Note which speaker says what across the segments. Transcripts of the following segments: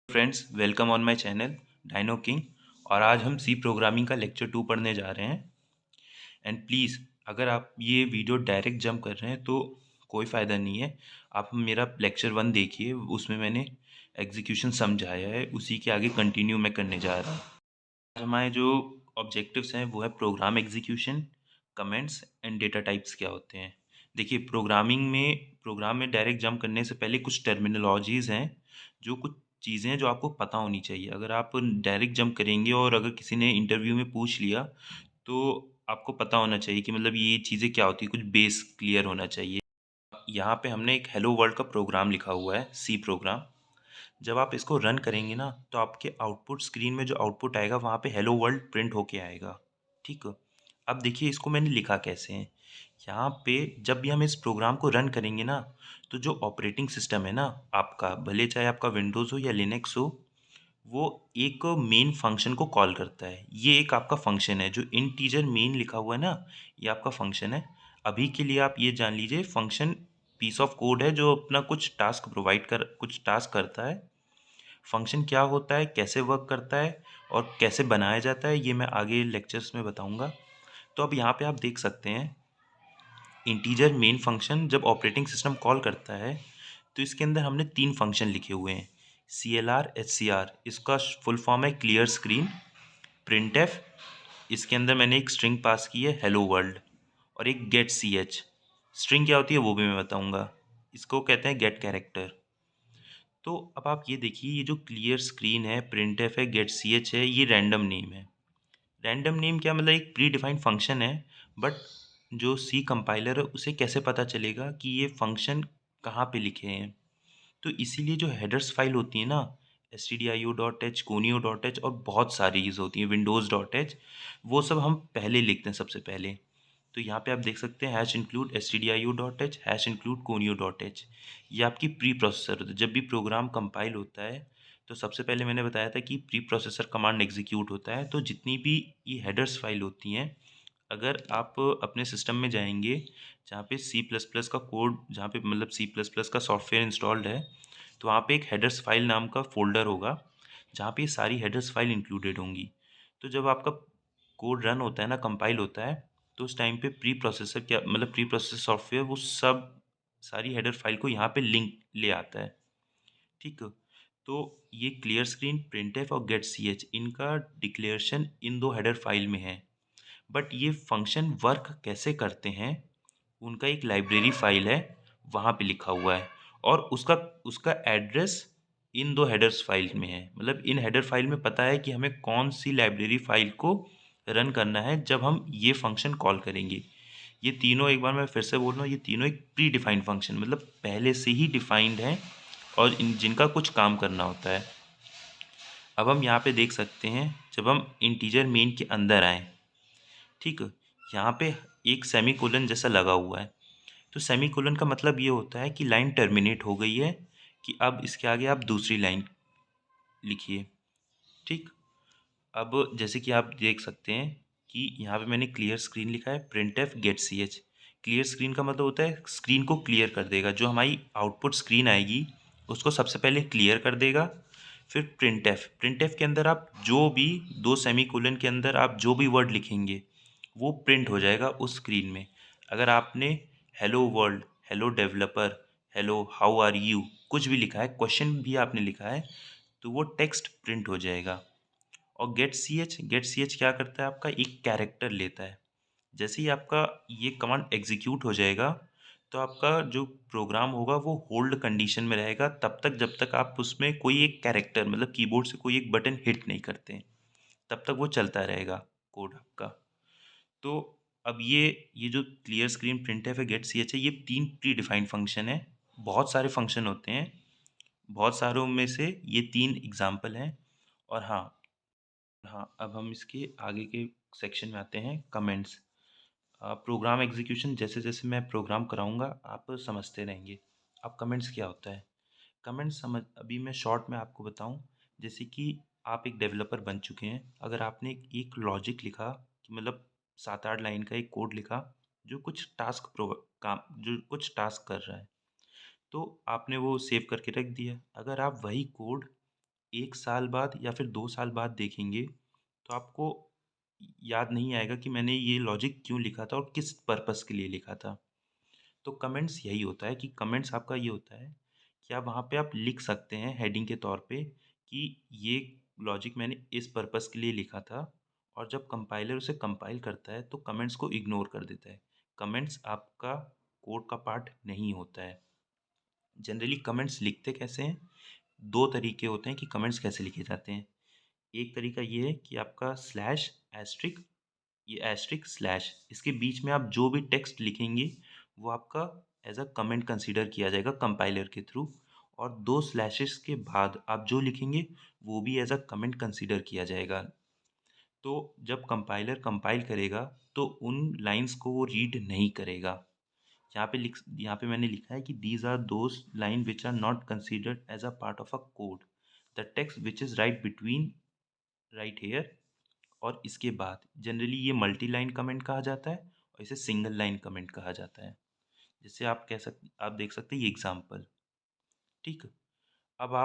Speaker 1: Friends, welcome on my channel dino king. और आज हम सी प्रोग्रामिंग का लेक्चर 2 पढ़ने जा रहे हैं। एंड प्लीज़, अगर आप ये वीडियो डायरेक्ट जंप कर रहे हैं तो कोई फ़ायदा नहीं है। आप मेरा लेक्चर 1 देखिए, उसमें मैंने एग्जीक्यूशन समझाया है, उसी के आगे कंटिन्यू मैं करने जा रहा हूँ। हमारे जो ऑब्जेक्टिव्स हैं वो है program execution, comments and data types क्या होते हैं। देखिए, प्रोग्राम में डायरेक्ट जंप करने से पहले कुछ टर्मिनोलॉजीज़ हैं, जो कुछ चीज़ें हैं जो आपको पता होनी चाहिए। अगर आप डायरेक्ट जंप करेंगे और अगर किसी ने इंटरव्यू में पूछ लिया तो आपको पता होना चाहिए कि मतलब ये चीज़ें क्या होती है, कुछ बेस क्लियर होना चाहिए। यहाँ पे हमने एक हेलो वर्ल्ड का प्रोग्राम लिखा हुआ है, सी प्रोग्राम। जब आप इसको रन करेंगे ना तो आपके आउटपुट स्क्रीन में जो आउटपुट आएगा वहाँ पे हेलो वर्ल्ड प्रिंट होके आएगा। ठीक है। अब देखिए इसको मैंने लिखा कैसे है। यहाँ पे जब भी हम इस प्रोग्राम को रन करेंगे ना तो जो ऑपरेटिंग सिस्टम है ना आपका, भले चाहे आपका विंडोज़ हो या लिनक्स हो, वो एक मेन फंक्शन को कॉल करता है। ये एक आपका फंक्शन है, जो इंटीजर मेन लिखा हुआ है ना, ये आपका फंक्शन है। अभी के लिए आप ये जान लीजिए, फंक्शन पीस ऑफ कोड है जो अपना कुछ टास्क करता है। फंक्शन क्या होता है, कैसे वर्क करता है और कैसे बनाया जाता है, ये मैं आगे लेक्चर्स में बताऊंगा। तो अब यहाँ पे आप देख सकते हैं, इंटीजर मेन फंक्शन जब ऑपरेटिंग सिस्टम कॉल करता है तो इसके अंदर हमने 3 फंक्शन लिखे हुए हैं। CLR, HCR, इसका फुल फॉर्म है क्लियर स्क्रीन। प्रिंटफ, इसके अंदर मैंने एक स्ट्रिंग पास की है हेलो वर्ल्ड। और एक गेट CH, स्ट्रिंग क्या होती है वो भी मैं बताऊंगा। इसको कहते हैं गेट कैरेक्टर। तो अब आप ये देखिए, ये जो क्लियर स्क्रीन है, प्रिंटफ है, गेट CH है, ये रैंडम नेम है। रैंडम नेम क्या मतलब, एक प्री डिफाइंड फंक्शन है। बट जो सी कंपाइलर है उसे कैसे पता चलेगा कि ये फंक्शन कहाँ पे लिखे हैं। तो इसीलिए जो हेडर्स फाइल होती है ना, stdio.h, conio.h और बहुत सारी चीज़ होती हैं, windows.h, वो सब हम पहले लिखते हैं सबसे पहले। तो यहाँ पे आप देख सकते हैं #include stdio.h, #include conio.h, ये आपकी प्री प्रोसेसर होती है। जब भी प्रोग्राम कंपाइल होता है तो सबसे पहले मैंने बताया था कि प्री प्रोसेसर कमांड एग्जीक्यूट होता है। तो जितनी भी ये हेडर्स फाइल होती हैं, अगर आप अपने सिस्टम में जाएंगे जहाँ पे सी प्लस प्लस का कोड, जहाँ पे मतलब सी प्लस प्लस का सॉफ्टवेयर इंस्टॉल्ड है, तो वहाँ पे एक हेडर्स फाइल नाम का फोल्डर होगा जहाँ पे ये सारी हेडर्स फाइल इंक्लूडेड होंगी। तो जब आपका कोड रन होता है ना, कंपाइल होता है, तो उस टाइम पे प्री प्रोसेसर क्या मतलब, प्री प्रोसेसर सॉफ्टवेयर वो सब सारी हेडर फाइल को यहाँ पे लिंक ले आता है। ठीक है। तो ये क्लियर स्क्रीन, प्रिंटफ और गेट CH, इनका डिक्लेरेशन इन 2 हेडर फाइल में है। बट ये फंक्शन वर्क कैसे करते हैं, उनका एक लाइब्रेरी फाइल है, वहाँ पे लिखा हुआ है। और उसका उसका एड्रेस इन 2 हेडर्स फाइल में है। मतलब इन हेडर फाइल में पता है कि हमें कौन सी लाइब्रेरी फाइल को रन करना है जब हम ये फंक्शन कॉल करेंगे। ये तीनों, एक बार मैं फिर से बोल रहा हूँ, ये तीनों एक प्री डिफाइंड फंक्शन, मतलब पहले से ही डिफाइंड हैं और इन जिनका कुछ काम करना होता है। अब हम यहाँ पे देख सकते हैं, जब हम इंटीजर मेन के अंदर आए, ठीक है, यहाँ पे एक सेमीकोलन जैसा लगा हुआ है। तो सेमीकोलन का मतलब ये होता है कि लाइन टर्मिनेट हो गई है, कि अब इसके आगे आप दूसरी लाइन लिखिए। ठीक। अब जैसे कि आप देख सकते हैं कि यहाँ पे मैंने क्लियर स्क्रीन लिखा है, printf get CH। Clear screen का मतलब होता है स्क्रीन को क्लियर कर देगा, जो हमारी आउटपुट स्क्रीन आएगी उसको सबसे पहले क्लियर कर देगा। फिर प्रिंटफ के अंदर आप जो भी 2 सेमीकोलन के अंदर आप जो भी वर्ड लिखेंगे वो प्रिंट हो जाएगा उस स्क्रीन में। अगर आपने hello world, hello developer, hello how are you कुछ भी लिखा है, क्वेश्चन भी आपने लिखा है, तो वो टेक्स्ट प्रिंट हो जाएगा। और गेट सी एच क्या करता है, आपका एक कैरेक्टर लेता है। जैसे ही आपका ये कमांड एग्जीक्यूट हो जाएगा तो आपका जो प्रोग्राम होगा वो होल्ड कंडीशन में रहेगा तब तक जब तक आप उसमें कोई एक कैरेक्टर, मतलब कीबोर्ड से कोई एक बटन हिट नहीं करते, तब तक वो चलता रहेगा कोड आपका। तो अब ये जो क्लियर स्क्रीन, प्रिंटफ है, गेट CH है, ये 3 प्री डिफाइंड फंक्शन है। बहुत सारे फंक्शन होते हैं, बहुत सारों में से ये 3 एग्जाम्पल हैं। और हाँ, हाँ, अब हम इसके आगे के सेक्शन में आते हैं, कमेंट्स। प्रोग्राम एग्जीक्यूशन जैसे जैसे मैं प्रोग्राम कराऊंगा आप समझते रहेंगे। अब कमेंट्स क्या होता है, कमेंट्स समझ अभी मैं शॉर्ट में आपको बताऊं। जैसे कि आप एक डेवलपर बन चुके हैं, अगर आपने एक लॉजिक लिखा कि मतलब 7-8 लाइन का एक कोड लिखा जो कुछ टास्क काम, जो कुछ टास्क कर रहा है, तो आपने वो सेव करके रख दिया। अगर आप वही कोड 1 साल बाद या फिर 2 साल बाद देखेंगे तो आपको याद नहीं आएगा कि मैंने ये लॉजिक क्यों लिखा था और किस पर्पस के लिए लिखा था। तो कमेंट्स यही होता है कि कमेंट्स आपका ये होता है कि आप वहाँ पे आप लिख सकते हैं हेडिंग के तौर पे कि ये लॉजिक मैंने इस पर्पस के लिए लिखा था, और जब कंपाइलर उसे कंपाइल करता है तो कमेंट्स को इग्नोर कर देता है। कमेंट्स आपका कोड का पार्ट नहीं होता है। जनरली कमेंट्स लिखते कैसे हैं? 2 तरीके होते हैं कि कमेंट्स कैसे लिखे जाते हैं। एक तरीका ये है कि आपका स्लैश एस्ट्रिक, ये एस्ट्रिक स्लैश, इसके बीच में आप जो भी टेक्स्ट लिखेंगे वो आपका एज अ कमेंट कंसीडर किया जाएगा कंपाइलर के थ्रू, और 2 स्लैशेस के बाद आप जो लिखेंगे वो भी एज अ कमेंट कंसीडर किया जाएगा। तो जब कंपाइलर कंपाइल करेगा तो उन लाइंस को वो रीड नहीं करेगा। यहाँ पे मैंने लिखा है कि these are those line which are not considered as a part of a code, the text which is write between right here, और इसके बाद जनरली ये मल्टी लाइन कमेंट कहा जाता है और इसे सिंगल लाइन कमेंट कहा जाता है। जैसे आप देख सकते हैं ये एग्जांपल। ठीक। अब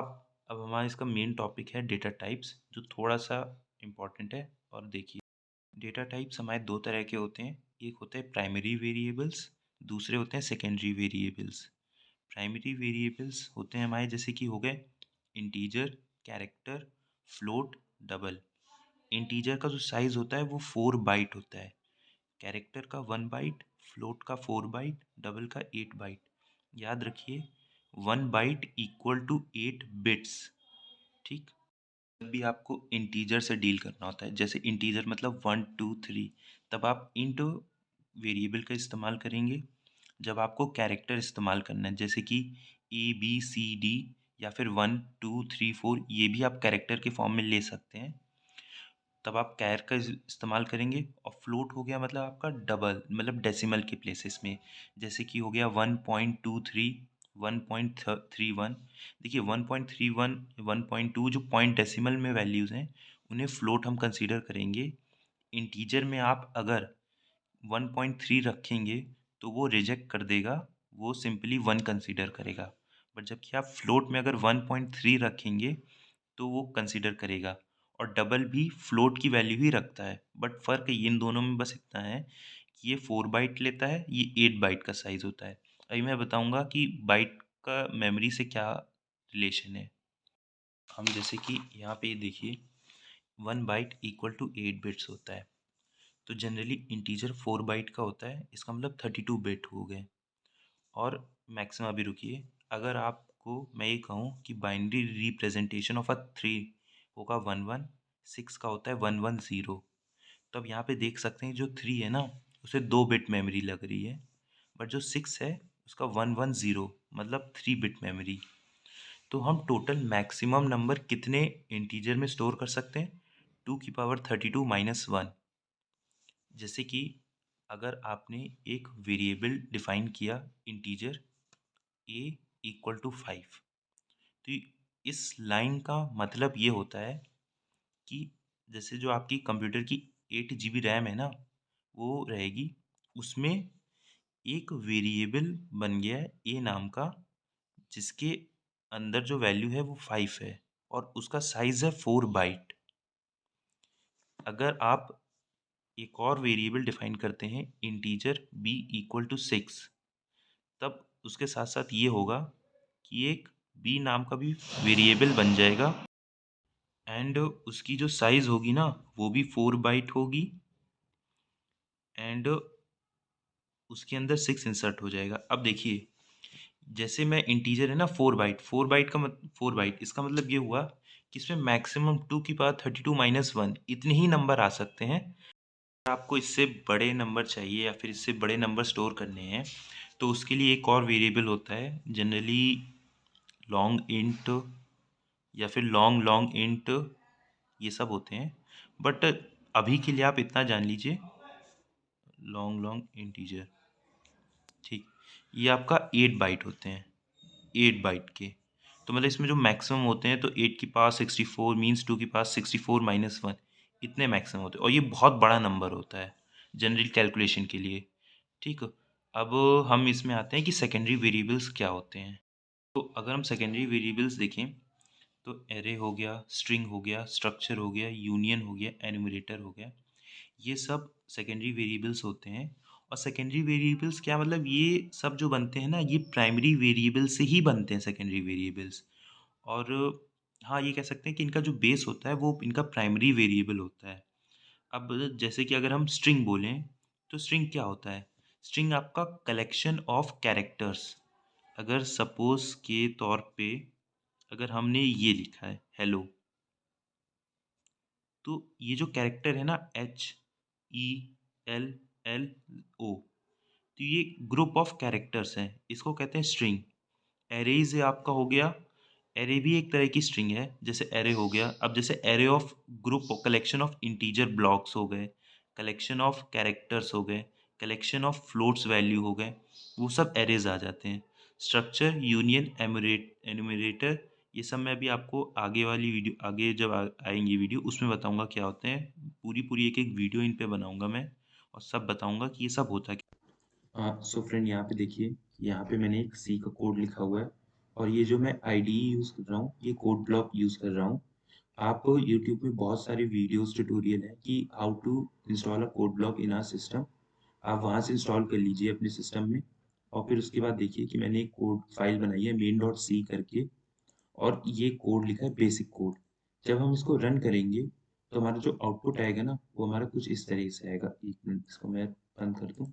Speaker 1: हमारा इसका मेन टॉपिक है डेटा टाइप्स, जो थोड़ा सा इम्पोर्टेंट है। और देखिए, डेटा टाइप्स हमारे 2 तरह के होते हैं। एक होते हैं प्राइमरी वेरिएबल्स, दूसरे होते हैं सेकेंडरी वेरिएबल्स। प्राइमरी वेरिएबल्स होते हैं हमारे जैसे कि हो गए integer, character, float, double. Integer का जो साइज़ होता है वो 4 बाइट होता है, कैरेक्टर का 1 बाइट, फ्लोट का 4 बाइट, डबल का 8 बाइट। याद रखिए 1 बाइट इक्वल टू 8 बिट्स। ठीक। जब भी आपको इंटीजर से डील करना होता है, जैसे इंटीजर मतलब 1 2 3, तब आप इंट वेरिएबल का इस्तेमाल करेंगे। जब आपको कैरेक्टर इस्तेमाल करना है जैसे कि ABCD या फिर 1 2 3 4, ये भी आप कैरेक्टर के फॉर्म में ले सकते हैं, तब आप कैर का इस्तेमाल करेंगे। और फ्लोट हो गया मतलब आपका डबल, मतलब डेसिमल के प्लेसेस में, जैसे कि हो गया 1.23, 1.31। देखिए 1.31, 1.2 जो पॉइंट डेसिमल में वैल्यूज़ हैं उन्हें फ्लोट हम कंसीडर करेंगे। इंटीजर में आप अगर 1.3 रखेंगे तो वो रिजेक्ट कर देगा, वो सिंपली 1 कंसीडर करेगा। बट जबकि आप फ्लोट में अगर 1.3 रखेंगे तो वो कंसीडर करेगा। और डबल भी फ्लोट की वैल्यू ही रखता है, बट फ़र्क इन दोनों में बस इतना है कि ये 4 बाइट लेता है, ये 8 बाइट का साइज़ होता है। अभी मैं बताऊंगा कि बाइट का मेमोरी से क्या रिलेशन है। हम जैसे कि यहाँ पे देखिए 1 बाइट इक्वल टू 8 बिट्स होता है, तो जनरली इंटीजर 4 बाइट का होता है, इसका मतलब 32 बिट हो गए। और मैक्सिमम अभी रुकिए, अगर आपको मैं ये कहूँ कि बाइनरी रिप्रेजेंटेशन ऑफ अ 3 होगा 116 का होता है 110, तो अब यहाँ पे देख सकते हैं जो 3 है ना उसे 2 बिट मेमोरी लग रही है, बट जो 6 है उसका 110 मतलब 3 बिट मेमोरी। तो हम टोटल मैक्सिमम नंबर कितने इंटीजर में स्टोर कर सकते हैं? 2 की पावर 32 - 1। जैसे कि अगर आपने एक वेरिएबल डिफाइन किया इंटीजर a इक्वल टू 5, तो इस लाइन का मतलब ये होता है कि जैसे जो आपकी कंप्यूटर की 8 GB रैम है ना वो रहेगी, उसमें एक वेरिएबल बन गया है a नाम का, जिसके अंदर जो वैल्यू है वो 5 है और उसका साइज़ है 4 बाइट। अगर आप एक और वेरिएबल डिफाइन करते हैं इंटीजर b इक्वल टू 6, तब उसके साथ साथ ये होगा कि एक b नाम का भी वेरिएबल बन जाएगा, एंड उसकी जो साइज़ होगी ना वो भी 4 बाइट होगी, एंड उसके अंदर 6 इंसर्ट हो जाएगा। अब देखिए जैसे मैं इंटीजर है ना 4 बाइट, 4 बाइट इसका मतलब ये हुआ कि इसमें मैक्सिमम 2 की पावर 32 - 1 इतने ही नंबर आ सकते हैं। आपको इससे बड़े नंबर चाहिए या फिर इससे बड़े नंबर स्टोर करने हैं तो उसके लिए एक और वेरिएबल होता है, जनरली लॉन्ग इंट या फिर लॉन्ग लॉन्ग इंट, ये सब होते हैं। बट अभी के लिए आप इतना जान लीजिए लॉन्ग लॉन्ग इंटीजर। ठीक। ये आपका 8 बाइट होते हैं, 8 बाइट के। तो मतलब इसमें जो मैक्सिमम होते हैं तो 8 की पावर 64 मीन्स 2 की पावर 64 - 1, इतने मैक्सिमम होते हैं, और ये बहुत बड़ा नंबर होता है जनरल कैलकुलेशन के लिए। ठीक। अब हम इसमें आते हैं कि सेकेंडरी वेरिएबल्स क्या होते हैं। तो अगर हम सेकेंडरी वेरिएबल्स देखें तो एरे हो गया, स्ट्रिंग हो गया, स्ट्रक्चर हो गया, यूनियन हो गया, एन्यूमरेटर हो गया, ये सब सेकेंडरी वेरिएबल्स होते हैं। और सेकेंडरी वेरिएबल्स क्या मतलब, ये सब जो बनते हैं ना, ये प्राइमरी वेरिएबल से ही बनते हैं सेकेंडरी वेरिएबल्स। और हाँ, ये कह सकते हैं कि इनका जो बेस होता है वो इनका प्राइमरी वेरिएबल होता है। अब जैसे कि अगर हम स्ट्रिंग बोलें तो स्ट्रिंग क्या होता है? स्ट्रिंग आपका कलेक्शन ऑफ कैरेक्टर्स। अगर सपोज के तौर पे अगर हमने ये लिखा है हेलो, तो ये जो कैरेक्टर है ना HELLO, तो ये ग्रुप ऑफ कैरेक्टर्स हैं, इसको कहते हैं स्ट्रिंग। एरेज आपका हो गया, एरे भी एक तरह की स्ट्रिंग है, जैसे एरे हो गया। अब जैसे array of group collection of integer blocks हो गए, कलेक्शन ऑफ कैरेक्टर्स हो गए, कलेक्शन ऑफ फ्लोट्स वैल्यू हो गए, वो सब एरेज आ जाते हैं। स्ट्रक्चर, यूनियन, एनुमरेटर, ये सब मैं अभी आपको आगे वाली वीडियो, आगे जब आएंगी वीडियो उसमें बताऊंगा क्या होते हैं। पूरी पूरी एक एक वीडियो इन पे बनाऊंगा मैं, और सब बताऊंगा कि ये सब होता क्या।
Speaker 2: सो फ्रेंड, यहाँ पे देखिए, यहाँ पे मैंने एक सी का कोड लिखा हुआ है और ये जो मैं IDE यूज़ कर रहा हूँ, ये कोड ब्लॉक यूज़ कर रहा हूँ। आप यूट्यूब में बहुत सारे वीडियोस ट्यूटोरियल हैं कि how to install a code block in our system. आप वहाँ से इंस्टॉल कर लीजिए अपने सिस्टम में। और फिर उसके बाद देखिए कि मैंने एक कोड फाइल बनाई है main.c करके, और ये कोड लिखा है बेसिक कोड। जब हम इसको रन करेंगे तो हमारा जो आउटपुट आएगा ना, वो हमारा कुछ इस तरह से आएगा। एक मिनट, इसको मैं बंद कर दूँ।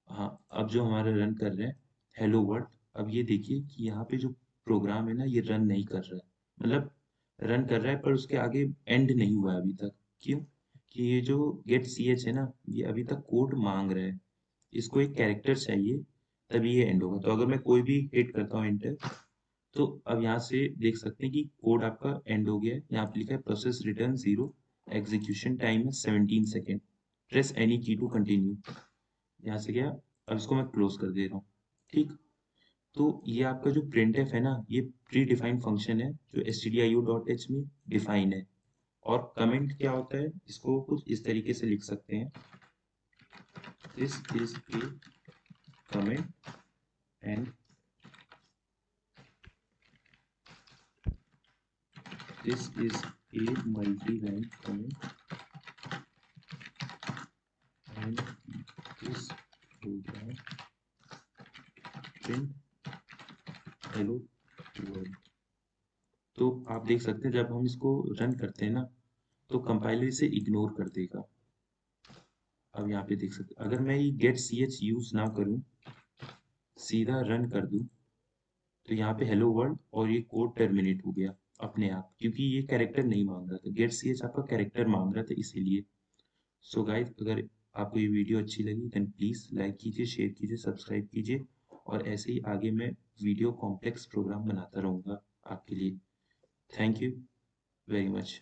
Speaker 2: हाँ, अब जो हमारा रन कर रहे हैं हेलो वर्ल्ड, अब ये देखिए कि यहाँ पे जो प्रोग्राम है ना, ये रन नहीं कर रहा है। मतलब रन कर रहा है पर उसके आगे एंड नहीं हुआ है अभी तक। क्यों? कि ये जो गेट सी एच है ना, ये अभी तक कोड मांग रहा है। इसको एक कैरेक्टर चाहिए, तभी ये एंड होगा। तो अगर मैं कोई भी हिट करता हूँ एंटर, तो अब यहाँ से देख सकते हैं कि कोड आपका एंड हो गया है। यहाँ पे लिखा है प्रोसेस रिटर्न 0, एग्जीक्यूशन टाइम है 17 सेकेंड, प्रेस एनी की टू कंटिन्यू। यहाँ से गया। अब इसको मैं क्लोज कर दे रहा हूँ। ठीक। तो ये आपका जो printf है ना, ये प्री डिफाइंड फंक्शन है जो stdio.h में डिफाइन है। और कमेंट क्या होता है, इसको कुछ इस तरीके से लिख सकते हैं, this is a comment and this is a multi line comment and this program print hello world. तो आप देख सकते हैं जब हम इसको रन करते हैं ना, तो कंपाइलर इसे इग्नोर कर देगा। अब यहाँ पे देख सकते हैं, अगर मैं ये गेट सी एच यूज ना करूँ, सीधा रन कर दूं, तो यहाँ पे हेलो वर्ल्ड और ये कोड टर्मिनेट हो गया अपने आप, क्योंकि ये कैरेक्टर नहीं मांग रहा था। गेट सी एच आपका कैरेक्टर मांग रहा था इसीलिए। सो गाइस, अगर आपको ये वीडियो अच्छी लगी देन प्लीज़ लाइक कीजिए, शेयर कीजिए, सब्सक्राइब कीजिए। और ऐसे ही आगे मैं वीडियो कॉम्प्लेक्स प्रोग्राम बनाता रहूँगा आपके लिए। Thank you very much.